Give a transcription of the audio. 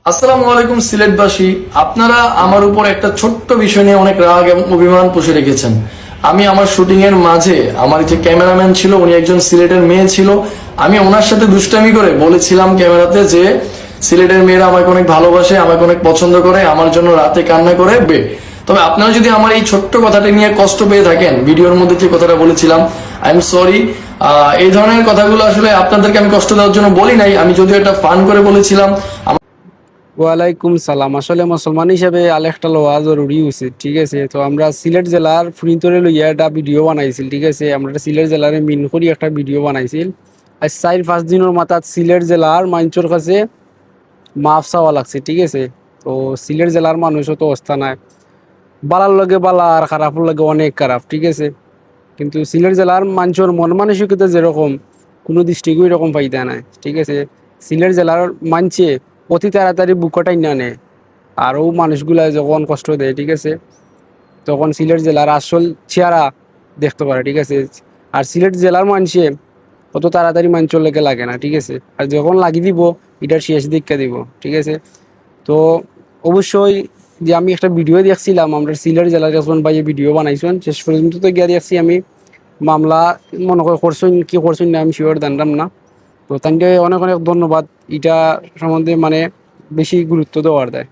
আসসালামু আলাইকুম সিলেটবাসী, আপনারা আমার উপর একটা ছোট্ট বিষয় নিয়ে অনেক রাগ এবং অভিমান পুষে রেখেছেন। আমি আমার শুটিং এর মাঝে আমার যে ক্যামেরাম্যান ছিল উনি একজন সিলেটের মেয়ে ছিল। আমি ওনার সাথে দুষ্টামি করে বলেছিলাম ক্যামেরাতে যে সিলেটের মেয়েরা আমাকে অনেক ভালোবাসে, আমাকে অনেক পছন্দ করে, আমার জন্য রাতে কান্না করে তবে আপনারা যদি আমার এই ছোট্ট কথাটা নিয়ে কষ্ট পেয়ে থাকেন, ভিডিওর মধ্যে যে কথাটা বলেছিলাম, আই এম সরি। এই ধরনের কথাগুলো আসলে আপনাদেরকে আমি কষ্ট দেওয়ার জন্য বলি নাই, আমি যদিও এটা ফান করে বলেছিলাম। ওয়ালাইকুম সালাম। আসলে মুসলমান হিসেবে আলেখটা লওয়া জরুরি উচিত, ঠিক আছে। তো আমরা সিলেট জেলার ফুরিন্তরে লইয়া একটা ভিডিও বানাইছিল, ঠিক আছে। আমরা সিলেট জেলার মিন করি একটা ভিডিও বানাইছিল। আজ 4-5 দিনের মাথাত সিলেট জেলার মানুষের কাছে মাফ চাওয়া লাগছে, ঠিক আছে। তো সিলেট জেলার মানুষও তো অবস্থা নাই, বালার লগে বালা আর খারাপের লগে অনেক খারাপ, ঠিক আছে। কিন্তু সিলেট জেলার মানুষের মন মানসিকতা যেরকম কোনো দৃষ্টিকেও এরকম পাইতা নাই, ঠিক আছে। সিলেট জেলার মানছে অতি তাড়াতাড়ি বুকটাই না নেয়, আর ও মানুষগুলা যখন কষ্ট দেয়, ঠিক আছে, তখন সিলেট জেলার আসল চেহারা দেখতে পারে, ঠিক আছে। আর সিলেট জেলার মানুষে অত তাড়াতাড়ি মানুষের লেগে লাগে না, ঠিক আছে। আর যখন লাগি দিব এটার শেষ দীক্ষা দিব, ঠিক আছে। তো অবশ্যই যে আমি একটা ভিডিও দেখছিলাম, আমরা সিলেট জেলার একজন ভাই ভিডিও বানাইছেন, শেষ পর্যন্ত তো গিয়ে দেখছি আমি মামলা মনে করে করছেন কি করছেন না আমি শিওর জানতাম না। তো তাকে অনেক অনেক ধন্যবাদ, এটা সম্বন্ধে মানে বেশি গুরুত্ব দেওয়ার দেয়।